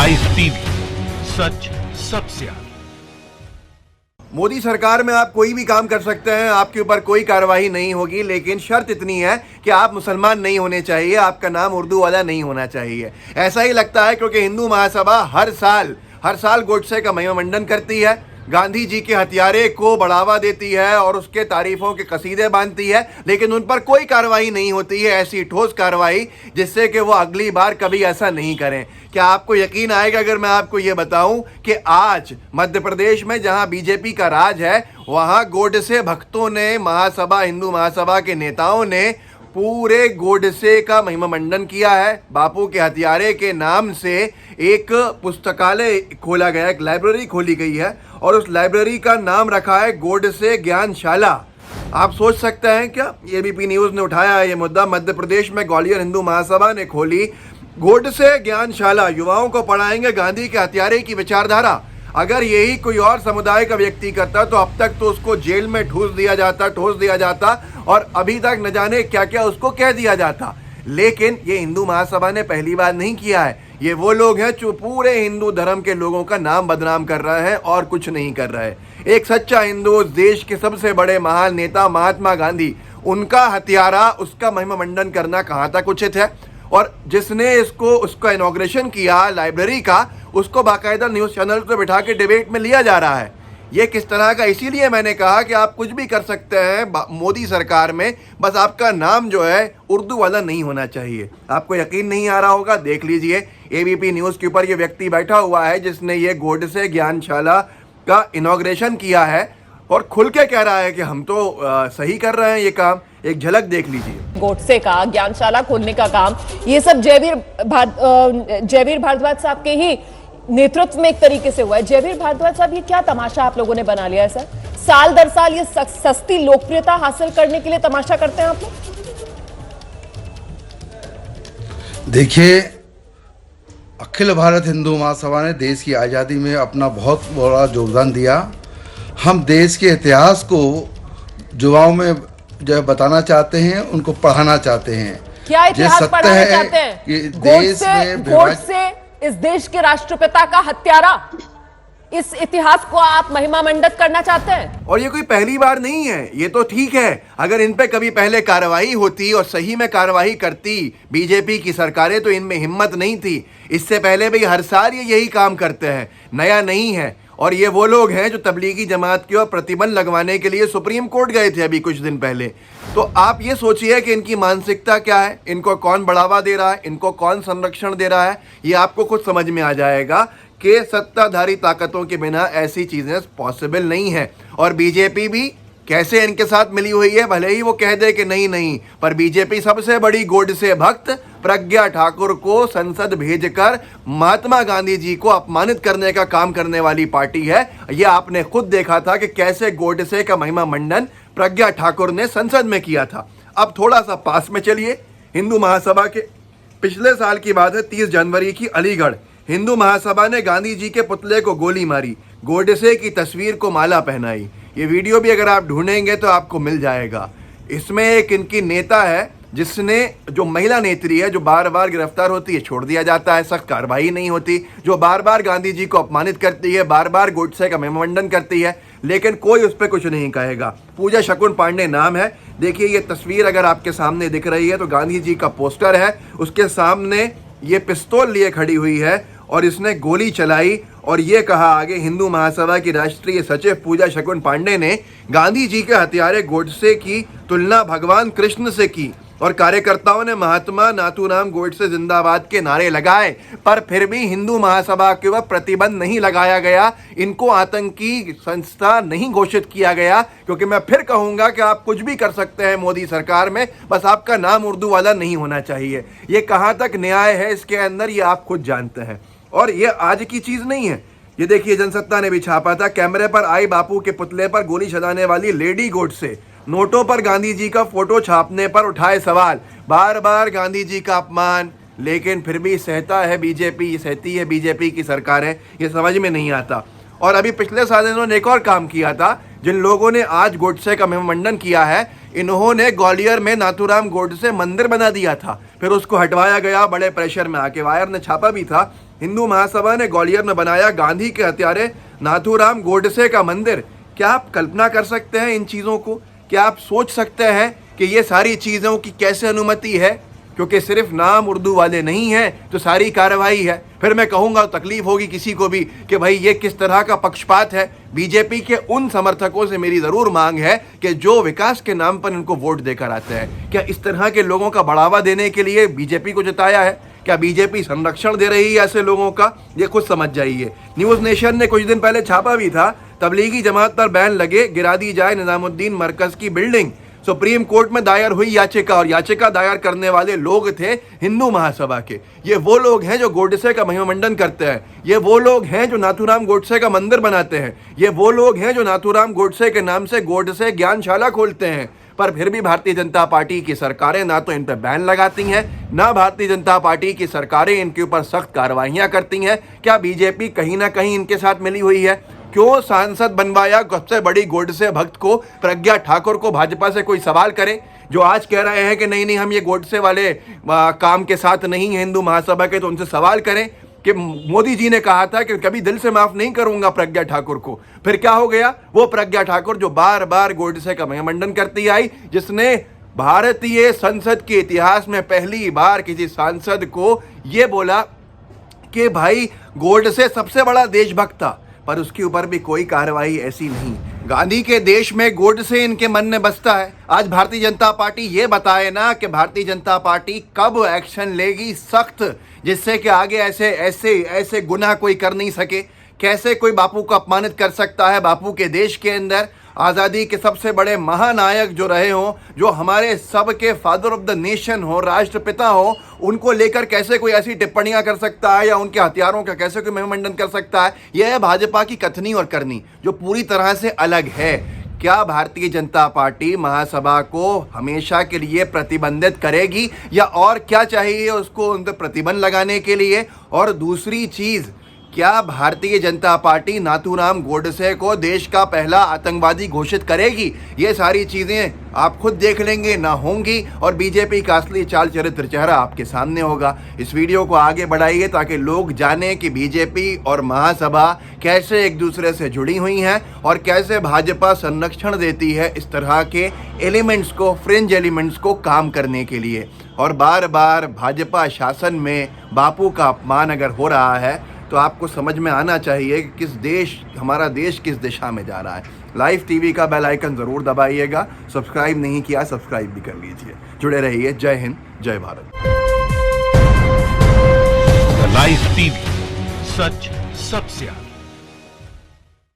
Live TV, सच सबसे आगे। मोदी सरकार में आप कोई भी काम कर सकते हैं, आपके ऊपर कोई कार्रवाई नहीं होगी, लेकिन शर्त इतनी है कि आप मुसलमान नहीं होने चाहिए, आपका नाम उर्दू वाला नहीं होना चाहिए। ऐसा ही लगता है क्योंकि हिंदू महासभा हर साल गोडसे का महिमा मंडन करती है, गांधी जी के हत्यारे को बढ़ावा देती है और उसके तारीफों के कसीदे बांधती है, लेकिन उन पर कोई कार्रवाई नहीं होती है, ऐसी ठोस कार्रवाई जिससे कि वो अगली बार कभी ऐसा नहीं करें। क्या आपको यकीन आएगा अगर मैं आपको ये बताऊं कि आज मध्य प्रदेश में जहां बीजेपी का राज है, वहां गोडसे भक्तों ने, हिंदू महासभा के नेताओं ने पूरे गोडसे का महिमा मंडन किया है। बापू के हत्यारे के नाम से एक पुस्तकालय खोला गया, एक लाइब्रेरी खोली गई है और उस लाइब्रेरी का नाम रखा है गोडसे ज्ञानशाला। आप सोच सकते हैं क्या, एबीपी न्यूज़ ने उठाया है ये मुद्दा। मध्य प्रदेश में ग्वालियर हिंदू महासभा ने खोली गोडसे ज्ञानशाला, युवाओं को पढ़ाएंगे गांधी के हत्यारे की विचारधारा। अगर यही कोई और समुदाय का व्यक्ति करता तो अब तक तो उसको जेल में ठूस दिया जाता और अभी तक न जाने क्या क्या उसको कह दिया जाता। लेकिन ये हिंदू महासभा ने पहली बार नहीं किया है। ये वो लोग हैं जो पूरे हिंदू धर्म के लोगों का नाम बदनाम कर रहे हैं और कुछ नहीं कर रहे। एक सच्चा हिंदू, देश के सबसे बड़े महान नेता महात्मा गांधी, उनका हत्यारा, उसका महिमा मंडन करना कहाँ तक उचित है? और जिसने उसका इनॉग्रेशन किया लाइब्रेरी का, उसको बाकायदा न्यूज़ चैनल पर बिठा के डिबेट में लिया जा रहा है। ये किस तरह का? इसीलिए मैंने कहा कि आप कुछ भी कर सकते हैं मोदी सरकार में, बस आपका नाम जो है उर्दू वाला नहीं होना चाहिए। आपको यकीन नहीं आ रहा होगा, देख लीजिए एबीपी न्यूज़ के ऊपर ये व्यक्ति बैठा हुआ है जिसने ये गोडसे ज्ञानशाला का इनॉग्रेशन किया है और खुल के कह रहा है कि हम तो सही कर रहे हैं ये काम। एक झलक देख लीजिए। गोडसे का ज्ञानशाला खोलने का काम ये सब जयवीर भारद्वाज साहब के ही नेतृत्व में एक तरीके से हुआ है। जयवीर भारद्वाज साहब, ये क्या तमाशा आप लोगों ने बना लिया है सर? साल दर साल ये सस्ती लोकप्रियता हासिल करने के लिए तमाशा करते हैं आप लोग। देखिए, अखिल भारत हिंदू महासभा ने देश की आज़ादी में अपना बहुत बड़ा योगदान दिया। हम देश के इतिहास को युवाओं में जो बताना चाहते हैं, उनको पढ़ाना चाहते हैं। क्या इतिहास पढ़ाना चाहते हैं? कि देश में गोडसे इस देश के राष्ट्रपिता का हत्यारा, इस इतिहास को आप महिमा मंडित करना चाहते हैं? और ये कोई पहली बार नहीं है। ये तो ठीक है अगर इन पे कभी पहले कार्रवाई होती और सही में कार्रवाई करती बीजेपी की सरकारें, तो इनमें हिम्मत नहीं थी। इससे पहले भी हर साल ये यही काम करते हैं, नया नहीं है। और ये वो लोग हैं जो तबलीगी जमात के और प्रतिबंध लगवाने के लिए सुप्रीम कोर्ट गए थे अभी कुछ दिन पहले। तो आप ये सोचिए कि इनकी मानसिकता क्या है, इनको कौन बढ़ावा दे रहा है, इनको कौन संरक्षण दे रहा है। ये आपको खुद समझ में आ जाएगा कि सत्ताधारी ताकतों के बिना ऐसी चीज़ें पॉसिबल नहीं है। और बीजेपी भी कैसे इनके साथ मिली हुई है, भले ही वो कह दे कि नहीं, पर बीजेपी सबसे बड़ी गोडसे भक्त प्रज्ञा ठाकुर को संसद भेजकर महात्मा गांधी जी को अपमानित करने का काम करने वाली पार्टी है। ये आपने खुद देखा था कि कैसे गोडसे का महिमा मंडन प्रज्ञा ठाकुर ने संसद में किया था। अब थोड़ा सा पास में चलिए, हिंदू महासभा के पिछले साल की बात है, 30 जनवरी की अलीगढ़ हिंदू महासभा ने गांधी जी के पुतले को गोली मारी, गोडसे की तस्वीर को माला पहनाई। ये वीडियो भी अगर आप ढूंढेंगे तो आपको मिल जाएगा। इसमें एक इनकी नेता है जिसने, जो महिला नेत्री है, जो बार बार गिरफ्तार होती है, छोड़ दिया जाता है, सख्त कार्रवाई नहीं होती, जो बार बार गांधी जी को अपमानित करती है, बार बार गोडसे का महिमामंडन करती है, लेकिन कोई उस पर कुछ नहीं कहेगा। पूजा शकुन पांडे नाम है। देखिए ये तस्वीर अगर आपके सामने दिख रही है तो गांधी जी का पोस्टर है, उसके सामने ये पिस्तौल लिए खड़ी हुई है और इसने गोली चलाई। और ये कहा आगे, हिंदू महासभा की राष्ट्रीय सचिव पूजा शकुन पांडे ने गांधी जी के हत्यारे गोडसे की तुलना भगवान कृष्ण से की और कार्यकर्ताओं ने महात्मा नाथूराम गोडसे जिंदाबाद के नारे लगाए, पर फिर भी हिंदू महासभा के ऊपर प्रतिबंध नहीं लगाया गया, इनको आतंकी संस्था नहीं घोषित किया गया। क्योंकि मैं फिर कहूंगा कि आप कुछ भी कर सकते हैं मोदी सरकार में, बस आपका नाम उर्दू वाला नहीं होना चाहिए। ये कहाँ तक न्याय है इसके अंदर, ये आप खुद जानते हैं। और ये आज की चीज़ नहीं है। ये देखिए, जनसत्ता ने भी छापा था, कैमरे पर आई बापू के पुतले पर गोली चलाने वाली लेडी गोडसे, नोटों पर गांधी जी का फोटो छापने पर उठाए सवाल, बार बार गांधी जी का अपमान, लेकिन फिर भी सहता है बीजेपी, सहती है बीजेपी की सरकारें। ये समझ में नहीं आता। और अभी पिछले साल इन्होंने एक और काम किया था, जिन लोगों ने आज गोडसे का महिमामंडन किया है, इन्होंने ग्वालियर में नाथूराम गोडसे मंदिर बना दिया था, फिर उसको हटवाया गया बड़े प्रेशर में आके। वायर ने छापा भी था, हिंदू महासभा ने ग्वालियर में बनाया गांधी के हत्यारे नाथूराम गोडसे का मंदिर। क्या आप कल्पना कर सकते हैं इन चीज़ों को? क्या आप सोच सकते हैं कि ये सारी चीज़ों की कैसे अनुमति है? क्योंकि सिर्फ नाम उर्दू वाले नहीं हैं तो सारी कार्रवाई है। फिर मैं कहूँगा तकलीफ होगी किसी को भी कि भाई ये किस तरह का पक्षपात है। बीजेपी के उन समर्थकों से मेरी ज़रूर मांग है कि जो विकास के नाम पर इनको वोट देकर आते हैं, क्या इस तरह के लोगों का बढ़ावा देने के लिए बीजेपी को जिताया है? क्या बीजेपी संरक्षण दे रही है ऐसे लोगों का? ये खुद समझ जाइए। न्यूज़ नेशन ने कुछ दिन पहले छापा भी था, तबलीगी जमात पर बैन लगे, गिरा दी जाए निजामुद्दीन मरकज की बिल्डिंग। सुप्रीम कोर्ट में दायर हुई याचिका, और याचिका दायर करने वाले लोग थे हिंदू महासभा के। ये वो लोग हैं जो गोडसे का महिमामंडन करते हैं, ये वो लोग हैं जो नाथूराम गोडसे का मंदिर बनाते हैं, ये वो लोग हैं जो नाथूराम गोडसे के नाम से गोडसे ज्ञानशाला खोलते हैं। पर फिर भी भारतीय जनता पार्टी की सरकारें ना तो इन पर बैन लगाती हैं, ना भारतीय जनता पार्टी की सरकारें इनके ऊपर सख्त कार्रवाइयां करती हैं। क्या बीजेपी कहीं ना कहीं इनके साथ मिली हुई है? क्यों सांसद बनवाया सबसे बड़ी गोडसे भक्त को, प्रज्ञा ठाकुर को? भाजपा से कोई सवाल करे, जो आज कह रहे हैं कि नहीं नहीं हम ये गोडसे वाले काम के साथ नहीं हैं हिंदू महासभा के, तो उनसे सवाल करें कि मोदी जी ने कहा था कि कभी दिल से माफ नहीं करूंगा प्रज्ञा ठाकुर को। फिर क्या हो गया? वो प्रज्ञा ठाकुर जो बार बार गोडसे का महिमामंडन करती आई, जिसने भारतीय संसद के इतिहास में पहली बार किसी सांसद को ये बोला कि भाई गोडसे सबसे बड़ा देशभक्त था, पर उसके ऊपर भी कोई कार्रवाई ऐसी नहीं। गांधी के देश में गोडसे इनके मन में बसता है। आज भारतीय जनता पार्टी ये बताए ना कि भारतीय जनता पार्टी कब एक्शन लेगी सख्त, जिससे कि आगे ऐसे ऐसे ऐसे गुनाह कोई कर नहीं सके। कैसे कोई बापू को अपमानित कर सकता है? बापू के देश के अंदर आज़ादी के सबसे बड़े महानायक जो रहे हों, जो हमारे सबके फादर ऑफ द नेशन हो, राष्ट्रपिता हो, उनको लेकर कैसे कोई ऐसी टिप्पणियां कर सकता है, या उनके हथियारों का कैसे कोई महिमामंडन कर सकता है? यह है भाजपा की कथनी और करनी, जो पूरी तरह से अलग है। क्या भारतीय जनता पार्टी महासभा को हमेशा के लिए प्रतिबंधित करेगी, या और क्या चाहिए उसको उन पर प्रतिबंध लगाने के लिए? और दूसरी चीज़, क्या भारतीय जनता पार्टी नाथूराम गोडसे को देश का पहला आतंकवादी घोषित करेगी? ये सारी चीज़ें आप खुद देख लेंगे, ना होंगी, और बीजेपी का असली चाल चरित्र चेहरा आपके सामने होगा। इस वीडियो को आगे बढ़ाइए ताकि लोग जानें कि बीजेपी और महासभा कैसे एक दूसरे से जुड़ी हुई हैं और कैसे भाजपा संरक्षण देती है इस तरह के एलिमेंट्स को, फ्रिंज एलिमेंट्स को काम करने के लिए। और बार बार भाजपा शासन में बापू का अपमान अगर हो रहा है तो आपको समझ में आना चाहिए कि हमारा देश किस दिशा में जा रहा है। लाइव टीवी का बेल आइकन ज़रूर दबाइएगा। सब्सक्राइब नहीं किया, सब्सक्राइब भी कर लीजिए। जुड़े रहिए। जय हिंद, जय भारत। लाइव टीवी, सच सबसे आगे।